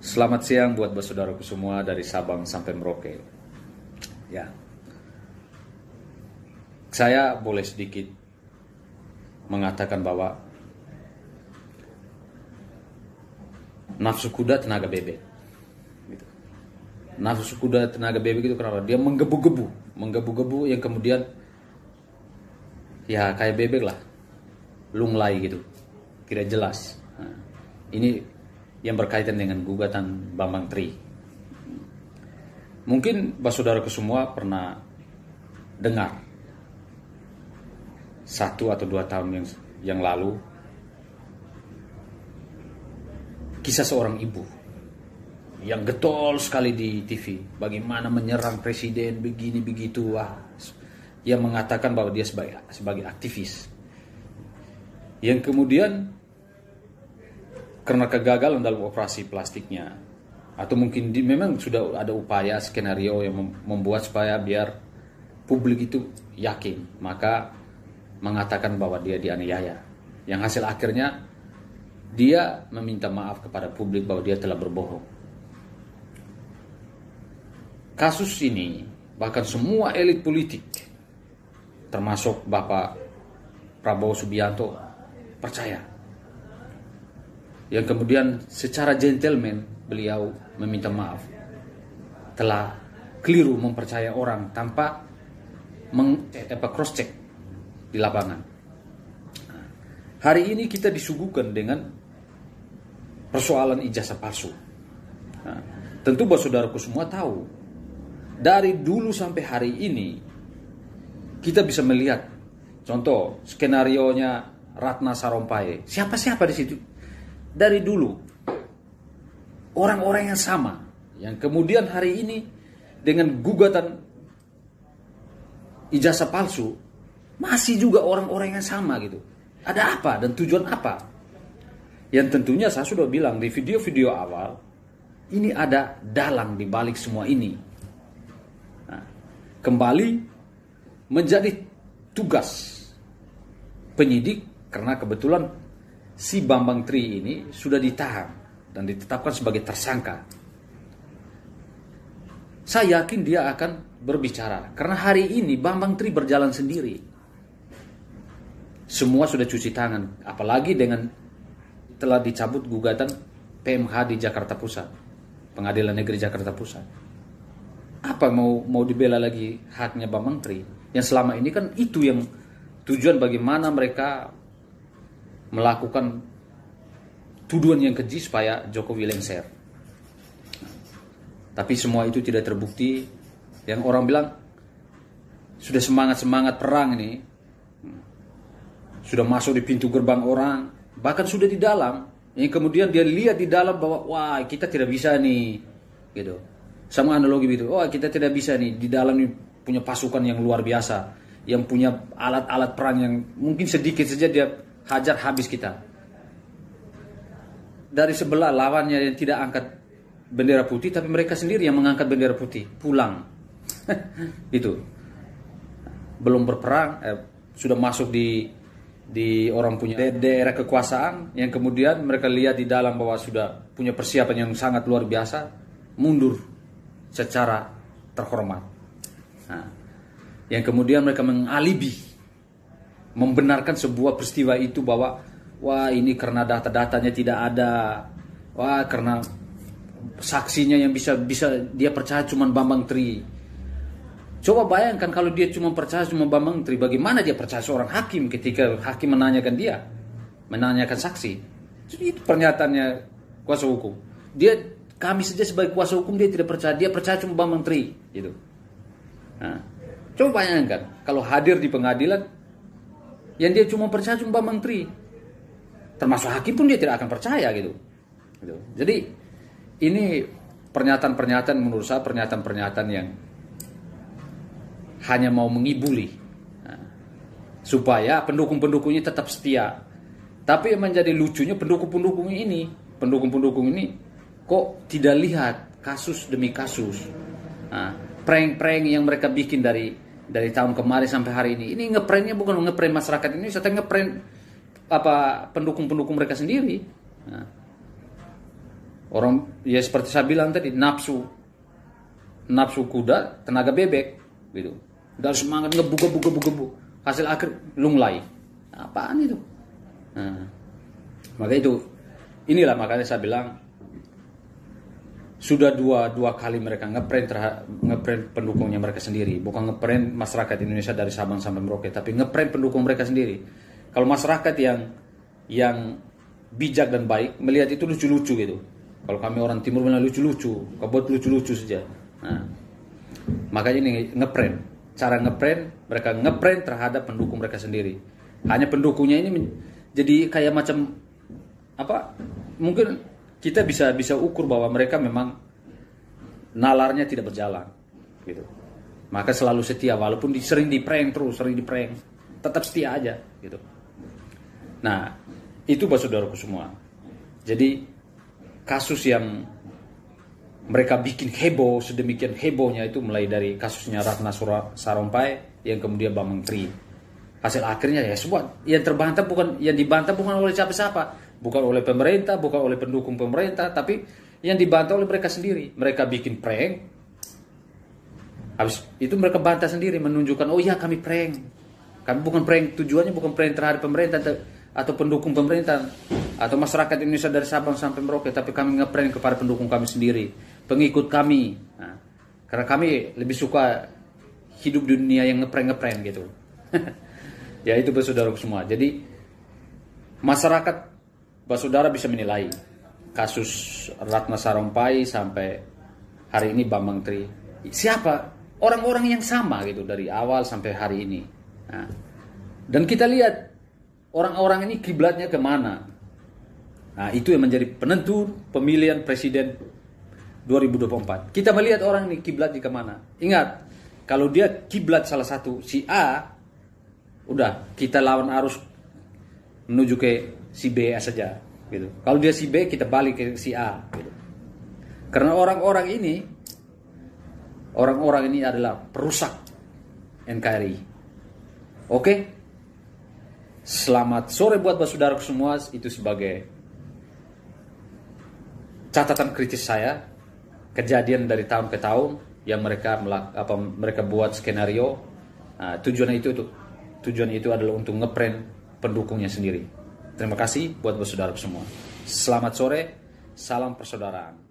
Selamat siang buat saudaraku semua dari Sabang sampai Merauke. Ya, saya boleh sedikit mengatakan bahwa nafsu kuda tenaga bebek. Gitu. Nafsu kuda tenaga bebek itu kenapa? Dia menggebu-gebu yang kemudian ya kayak bebek lah, lunglai gitu, tidak jelas. Nah, ini yang berkaitan dengan gugatan Bambang Tri. Mungkin saudaraku semua pernah dengar 1 atau 2 tahun yang lalu kisah seorang ibu yang getol sekali di TV, bagaimana menyerang presiden begini begitu, yang mengatakan bahwa dia sebagai aktivis, yang kemudian karena kegagalan dalam operasi plastiknya, atau mungkin memang sudah ada upaya skenario yang membuat supaya biar publik itu yakin, maka mengatakan bahwa dia dianiaya, yang hasil akhirnya dia meminta maaf kepada publik bahwa dia telah berbohong. Kasus ini bahkan semua elit politik termasuk Bapak Prabowo Subianto percaya, yang kemudian secara gentleman beliau meminta maaf telah keliru mempercaya orang tanpa cross check di lapangan. Hari ini kita disuguhkan dengan persoalan ijazah palsu. Tentu bahwa saudaraku semua tahu, dari dulu sampai hari ini kita bisa melihat contoh skenarionya Ratna Sarumpait, siapa-siapa di situ. Dari dulu orang-orang yang sama, yang kemudian hari ini dengan gugatan ijazah palsu masih juga orang-orang yang sama gitu. Ada apa dan tujuan apa? Yang tentunya saya sudah bilang di video-video awal, ini ada dalang di balik semua ini. Nah, kembali menjadi tugas penyidik karena kebetulan si Bambang Tri ini sudah ditahan dan ditetapkan sebagai tersangka. Saya yakin dia akan berbicara karena hari ini Bambang Tri berjalan sendiri. Semua sudah cuci tangan, apalagi dengan telah dicabut gugatan PMH di Jakarta Pusat, Pengadilan Negeri Jakarta Pusat. Apa mau dibela lagi haknya Bambang Tri? Yang selama ini kan itu yang tujuan bagaimana mereka melakukan tuduhan yang keji supaya Jokowi lengser. Tapi semua itu tidak terbukti. Yang orang bilang sudah semangat perang ini, sudah masuk di pintu gerbang orang, bahkan sudah di dalam. Yang kemudian dia lihat di dalam bahwa wah kita tidak bisa nih, gitu. Sama analogi gitu. Wah kita tidak bisa nih, di dalam ini punya pasukan yang luar biasa, yang punya alat-alat perang yang mungkin sedikit saja dia hajar habis kita. Dari sebelah lawannya yang tidak angkat bendera putih, tapi mereka sendiri yang mengangkat bendera putih, pulang. Itu belum berperang, sudah masuk di orang punya daerah kekuasaan, yang kemudian mereka lihat di dalam bahwa sudah punya persiapan yang sangat luar biasa, mundur secara terhormat. Nah, yang kemudian mereka mengalibi, membenarkan sebuah peristiwa itu bahwa wah ini karena data-datanya tidak ada, wah karena saksinya yang bisa dia percaya cuma Bambang Tri. Coba bayangkan kalau dia cuma percaya cuma Bambang Tri, bagaimana dia percaya seorang hakim ketika hakim menanyakan saksi. Itu pernyataannya kuasa hukum. Kami saja sebagai kuasa hukum dia tidak percaya, dia percaya cuma Bambang Tri gitu. Nah, coba bayangkan kalau hadir di pengadilan yang dia cuma percaya cuma Bambang Tri, termasuk hakim pun dia tidak akan percaya gitu. Jadi ini pernyataan-pernyataan menurut saya pernyataan-pernyataan yang hanya mau mengibuli, supaya pendukung-pendukungnya tetap setia. Tapi yang menjadi lucunya pendukung-pendukung ini kok tidak lihat kasus demi kasus. Prank-prank yang mereka bikin dari tahun kemarin sampai hari ini. Ini ngepranknya bukan ngeprank masyarakat ini, tapi ngeprank pendukung-pendukung mereka sendiri. Orang ya seperti saya bilang tadi, nafsu kuda, tenaga bebek, gitu. Udah semangat ngebu. Hasil akhir lunglai. Apaan itu? Nah, maka inilah makanya saya bilang sudah dua kali mereka ngeprank pendukungnya mereka sendiri, bukan ngeprank masyarakat Indonesia dari Sabang sampai Merauke, tapi ngeprank pendukung mereka sendiri. Kalau masyarakat yang bijak dan baik melihat itu lucu-lucu gitu. Kalau kami orang timur bilang lucu-lucu, kau buat lucu-lucu saja. Nah, makanya ini ngeprank. Cara ngeprank, mereka ngeprank terhadap pendukung mereka sendiri. Hanya pendukungnya ini jadi kayak macam apa? Mungkin kita bisa ukur bahwa mereka memang nalarnya tidak berjalan, gitu. Maka selalu setia walaupun sering diprank, tetap setia aja, gitu. Nah, itu saudaraku semua. Jadi kasus yang mereka bikin heboh sedemikian hebohnya itu mulai dari kasusnya Ratna Sarumpait yang kemudian Bambang Tri. Hasil akhirnya ya semua yang dibantah bukan oleh siapa-siapa. Bukan oleh pemerintah, bukan oleh pendukung pemerintah, tapi yang dibantah oleh mereka sendiri. Mereka bikin prank. Habis itu mereka bantah sendiri, menunjukkan, oh iya kami prank. Kami bukan prank, tujuannya bukan prank terhadap pemerintah atau pendukung pemerintah atau masyarakat Indonesia dari Sabang sampai Merauke, tapi kami ngeprank kepada pendukung kami sendiri, pengikut kami. Nah, karena kami lebih suka hidup di dunia yang ngeprank gitu. Ya itu saudaraku semua. Jadi masyarakat saudara bisa menilai kasus Ratna Sarumpait sampai hari ini Bambang Tri. Siapa orang-orang yang sama gitu dari awal sampai hari ini. Nah, dan kita lihat orang-orang ini kiblatnya kemana. Nah, itu yang menjadi penentu pemilihan presiden 2024. Kita melihat orang ini kiblatnya kemana. Ingat, kalau dia kiblat salah satu si A, udah kita lawan arus menuju ke si B saja, gitu. Kalau dia si B, kita balik ke si A, gitu. Karena orang-orang ini adalah perusak NKRI. Oke? Selamat sore buat saudaraku semua. Itu sebagai catatan kritis saya, kejadian dari tahun ke tahun yang mereka buat skenario. Nah, tujuan itu adalah untuk ngeprank pendukungnya sendiri. Terima kasih buat saudara semua. Selamat sore, salam persaudaraan.